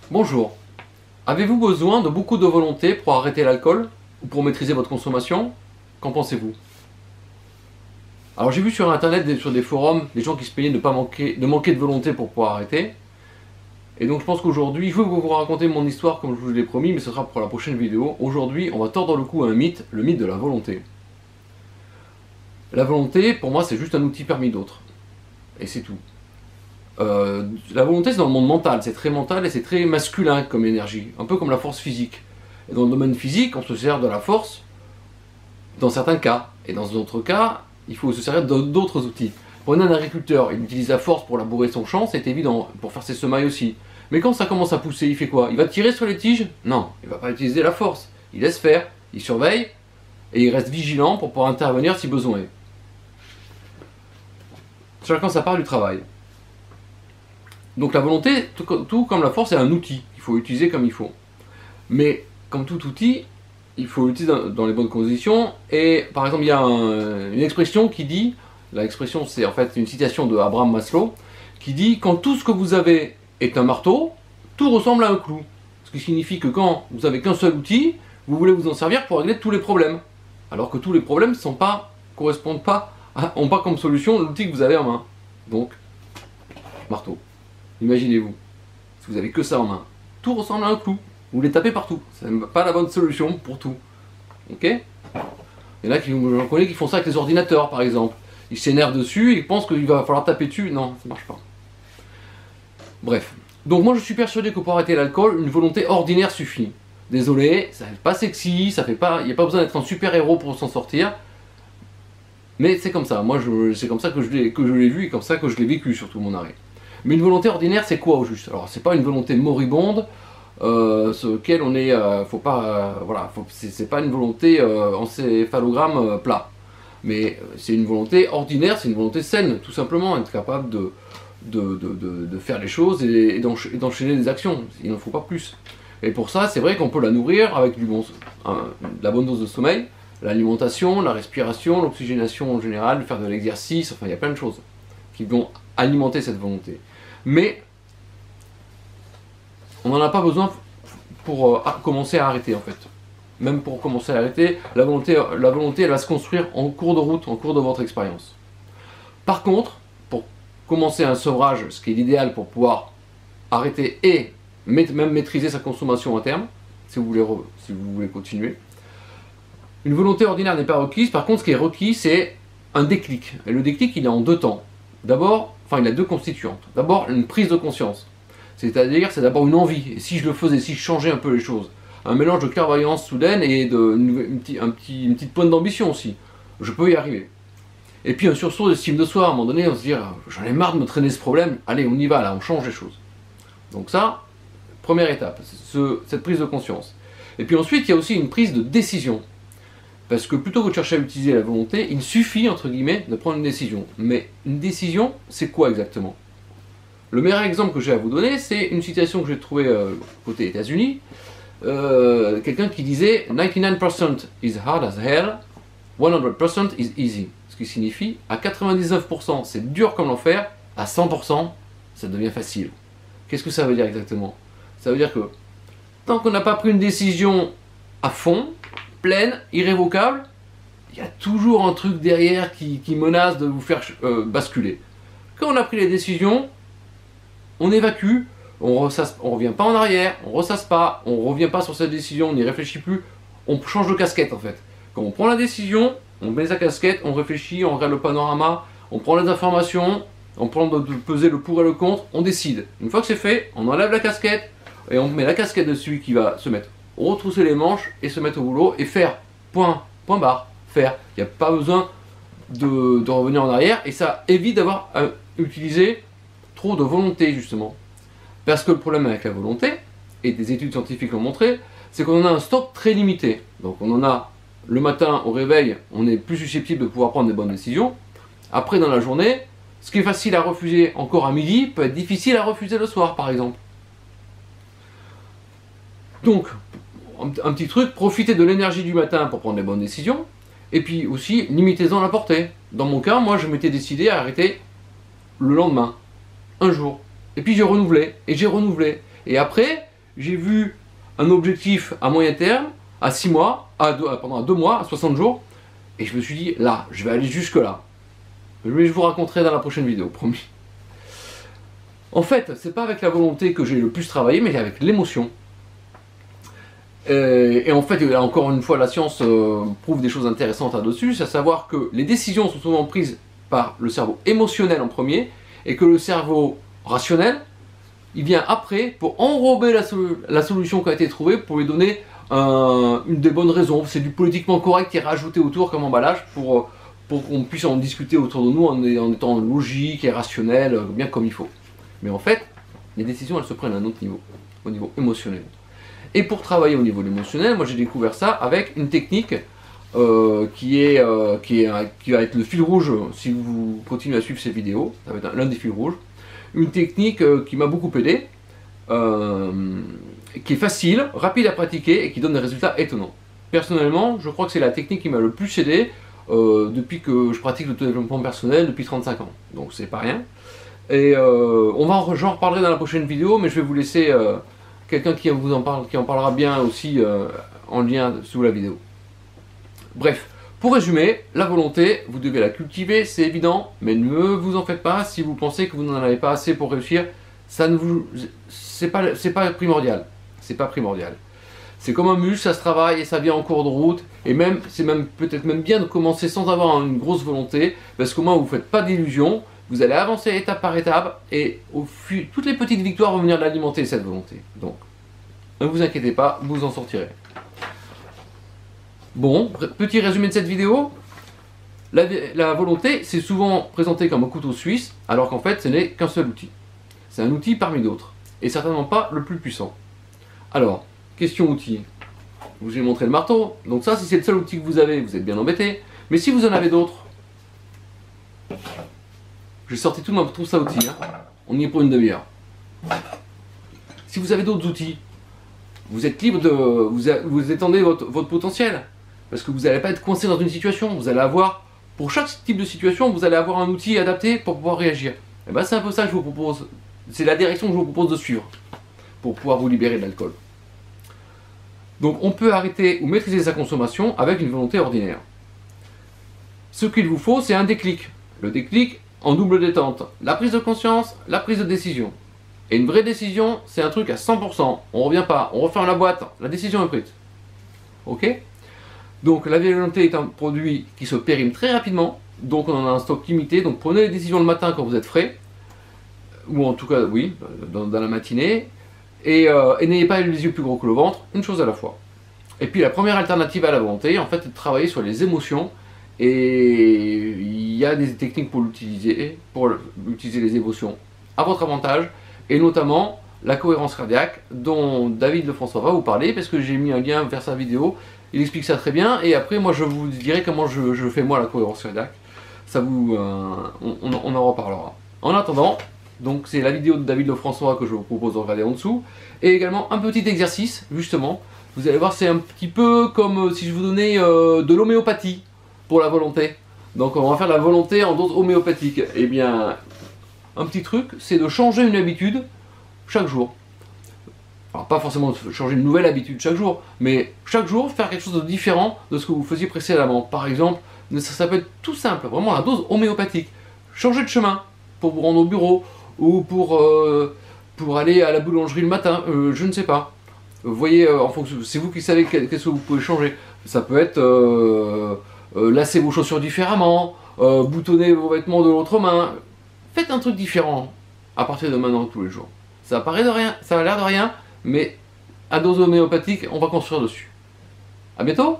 Bonjour. Avez-vous besoin de beaucoup de volonté pour arrêter l'alcool ou pour maîtriser votre consommation? Qu'en pensez-vous? Alors j'ai vu sur internet, sur des forums, des gens qui se plaignaient de manquer de volonté pour pouvoir arrêter. Et donc je pense qu'aujourd'hui, je vais vous raconter mon histoire comme je vous l'ai promis, mais ce sera pour la prochaine vidéo. Aujourd'hui, on va tordre le cou à un mythe, le mythe de la volonté. La volonté, pour moi, c'est juste un outil parmi d'autres. Et c'est tout. La volonté, c'est dans le monde mental, c'est très mental et c'est très masculin comme énergie, un peu comme la force physique. Et dans le domaine physique, on se sert de la force dans certains cas, et dans d'autres cas, il faut se servir d'autres outils. Prenez un agriculteur, il utilise la force pour labourer son champ, c'est évident, pour faire ses semailles aussi. Mais quand ça commence à pousser, il fait quoi? Il va tirer sur les tiges? Non, il ne va pas utiliser la force. Il laisse faire, il surveille, et il reste vigilant pour pouvoir intervenir si besoin est. Chacun sa part du travail. Donc la volonté, tout comme la force, est un outil qu'il faut utiliser comme il faut. Mais comme tout outil, il faut l'utiliser dans les bonnes conditions. Et par exemple, il y a une expression qui dit, l'expression c'est en fait une citation de Abraham Maslow, qui dit: quand tout ce que vous avez est un marteau, tout ressemble à un clou. Ce qui signifie que quand vous avez qu'un seul outil, vous voulez vous en servir pour régler tous les problèmes. Alors que tous les problèmes correspondent pas, n'ont pas comme solution l'outil que vous avez en main. Donc, marteau. Imaginez-vous, si vous avez que ça en main, tout ressemble à un clou. Vous les tapez partout. C'est pas la bonne solution pour tout. Ok? Il y en a j'en connais qui font ça avec les ordinateurs, par exemple. Ils s'énervent dessus, ils pensent qu'il va falloir taper dessus. Non, ça marche pas. Bref. Donc moi je suis persuadé que pour arrêter l'alcool, une volonté ordinaire suffit. Désolé, ça fait pas sexy, ça fait pas, il n'y a pas besoin d'être un super-héros pour s'en sortir. Mais c'est comme ça. Moi, c'est comme ça que je l'ai vu et comme ça que je l'ai vécu, surtout mon arrêt. Mais une volonté ordinaire, c'est quoi au juste? Alors, c'est pas une volonté moribonde, sur laquelle on est, faut pas, voilà, c'est pas une volonté encéphalogramme plat. Mais c'est une volonté ordinaire, c'est une volonté saine, tout simplement, être capable de faire les choses et d'enchaîner des actions. Il n'en faut pas plus. Et pour ça, c'est vrai qu'on peut la nourrir avec de la bonne dose de sommeil, l'alimentation, la respiration, l'oxygénation en général, faire de l'exercice, enfin il y a plein de choses qui vont alimenter cette volonté. Mais on n'en a pas besoin pour commencer à arrêter en fait. Même pour commencer à arrêter, la volonté elle va se construire en cours de route, en cours de votre expérience. Par contre, pour commencer un sevrage, ce qui est l'idéal pour pouvoir arrêter et même maîtriser sa consommation à terme, si vous voulez continuer, une volonté ordinaire n'est pas requise. Par contre, ce qui est requis, c'est un déclic. Et le déclic, il est en deux temps. D'abord, enfin, il a deux constituantes. D'abord, une prise de conscience. C'est-à-dire, c'est d'abord une envie. Et si je le faisais, si je changeais un peu les choses, un mélange de clairvoyance soudaine et une petite pointe d'ambition aussi. Je peux y arriver. Et puis un sursaut d'estime de soi. À un moment donné, on se dit, j'en ai marre de me traîner ce problème. Allez, on y va, là, on change les choses. Donc ça, première étape, cette prise de conscience. Et puis ensuite, il y a aussi une prise de décision. Parce que plutôt que de chercher à utiliser la volonté, il suffit, entre guillemets, de prendre une décision. Mais une décision, c'est quoi exactement? Le meilleur exemple que j'ai à vous donner, c'est une citation que j'ai trouvée côté États-Unis. Quelqu'un qui disait 99% is hard as hell, 100% is easy. Ce qui signifie à 99% c'est dur comme l'enfer, à 100% ça devient facile. Qu'est-ce que ça veut dire exactement? Ça veut dire que tant qu'on n'a pas pris une décision à fond, pleine, irrévocable, il y a toujours un truc derrière qui menace de vous faire basculer. Quand on a pris les décisions, on évacue, on revient pas en arrière, on ressasse pas, on revient pas sur cette décision, on n'y réfléchit plus, on change de casquette en fait. Quand on prend la décision, on met sa casquette, on réfléchit, on regarde le panorama, on prend les informations, on prend de peser le pour et le contre, on décide. Une fois que c'est fait, on enlève la casquette et on met la casquette de celui qui va se mettre, retrousser les manches et se mettre au boulot et faire, point barre, faire. Il n'y a pas besoin de revenir en arrière et ça évite d'avoir utilisé trop de volonté justement. Parce que le problème avec la volonté, et des études scientifiques l'ont montré, c'est qu'on a un stock très limité. Donc on en a le matin au réveil, on est plus susceptible de pouvoir prendre des bonnes décisions. Après dans la journée, ce qui est facile à refuser encore à midi peut être difficile à refuser le soir par exemple. Donc, un petit truc, profitez de l'énergie du matin pour prendre les bonnes décisions, et puis aussi, limitez-en la portée. Dans mon cas, moi je m'étais décidé à arrêter le lendemain, un jour, et puis j'ai renouvelé, et après, j'ai vu un objectif à moyen terme, à 6 mois, à 2 mois, à 60 jours, et je me suis dit, là, je vais aller jusque là. Je vous raconterai dans la prochaine vidéo, promis. En fait, c'est pas avec la volonté que j'ai le plus travaillé, mais avec l'émotion. Et en fait, encore une fois, la science prouve des choses intéressantes là-dessus, c'est à savoir que les décisions sont souvent prises par le cerveau émotionnel en premier, et que le cerveau rationnel, il vient après pour enrober la solution qui a été trouvée, pour lui donner une des bonnes raisons. C'est du politiquement correct qui est rajouté autour comme emballage pour qu'on puisse en discuter autour de nous en étant logique et rationnel, bien comme il faut. Mais en fait, les décisions, elles se prennent à un autre niveau, au niveau émotionnel. Et pour travailler au niveau émotionnel, moi j'ai découvert ça avec une technique qui va être le fil rouge si vous continuez à suivre ces vidéos. Ça va être l'un des fils rouges. Une technique qui m'a beaucoup aidé, qui est facile, rapide à pratiquer et qui donne des résultats étonnants. Personnellement, je crois que c'est la technique qui m'a le plus aidé depuis que je pratique le développement personnel depuis 35 ans. Donc c'est pas rien. Et j'en reparlerai dans la prochaine vidéo, mais je vais vous laisser quelqu'un qui en parlera bien aussi en lien sous la vidéo. Bref, pour résumer, la volonté, vous devez la cultiver, c'est évident, mais ne vous en faites pas si vous pensez que vous n'en avez pas assez pour réussir. C'est pas primordial. C'est pas primordial. C'est comme un muscle, ça se travaille et ça vient en cours de route. Et même, c'est peut-être même bien de commencer sans avoir une grosse volonté, parce qu'au moins vous ne faites pas d'illusions. Vous allez avancer étape par étape et toutes les petites victoires vont venir l'alimenter, cette volonté. Donc, ne vous inquiétez pas, vous en sortirez. Bon, petit résumé de cette vidéo. La volonté, c'est souvent présenté comme un couteau suisse, alors qu'en fait, ce n'est qu'un seul outil. C'est un outil parmi d'autres, et certainement pas le plus puissant. Alors, question outil. Je vous ai montré le marteau, donc ça, si c'est le seul outil que vous avez, vous êtes bien embêté. Mais si vous en avez d'autres, j'ai sorti tout ma trousse à outils, hein. On y est pour une demi-heure. Si vous avez d'autres outils, vous êtes libre de... Vous étendez votre potentiel. Parce que vous n'allez pas être coincé dans une situation. Vous allez avoir, pour chaque type de situation, vous allez avoir un outil adapté pour pouvoir réagir. Et ben c'est un peu ça que je vous propose. C'est la direction que je vous propose de suivre. Pour pouvoir vous libérer de l'alcool. Donc on peut arrêter ou maîtriser sa consommation avec une volonté ordinaire. Ce qu'il vous faut, c'est un déclic. Le déclic en double détente. La prise de conscience, la prise de décision. Et une vraie décision, c'est un truc à 100%. On revient pas, on referme la boîte, la décision est prise. Ok? Donc la volonté est un produit qui se périme très rapidement. Donc on en a un stock limité. Donc prenez les décisions le matin quand vous êtes frais. Ou en tout cas, oui, dans la matinée. Et n'ayez pas les yeux plus gros que le ventre, une chose à la fois. Et puis la première alternative à la volonté, en fait, est de travailler sur les émotions. Et il y a des techniques pour utiliser les émotions à votre avantage, et notamment la cohérence cardiaque, dont David Lefrançois va vous parler, parce que j'ai mis un lien vers sa vidéo, il explique ça très bien, et après moi je vous dirai comment je fais moi la cohérence cardiaque, ça vous, on en reparlera. En attendant, donc c'est la vidéo de David Lefrançois que je vous propose de regarder en dessous, et également un petit exercice, justement, vous allez voir c'est un petit peu comme si je vous donnais de l'homéopathie, pour la volonté. Donc on va faire la volonté en dose homéopathique. Eh bien, un petit truc, c'est de changer une habitude chaque jour. Alors pas forcément changer une nouvelle habitude chaque jour, mais chaque jour faire quelque chose de différent de ce que vous faisiez précédemment. Par exemple, ça peut être tout simple, vraiment la dose homéopathique. Changer de chemin pour vous rendre au bureau, ou pour aller à la boulangerie le matin, je ne sais pas. Vous voyez, en fonction, c'est vous qui savez qu'est-ce que vous pouvez changer. Ça peut être... lasser vos chaussures différemment, boutonner vos vêtements de l'autre main. Faites un truc différent à partir de maintenant tous les jours. Ça paraît de rien, ça a l'air de rien, mais à dose homéopathique, on va construire dessus. A bientôt!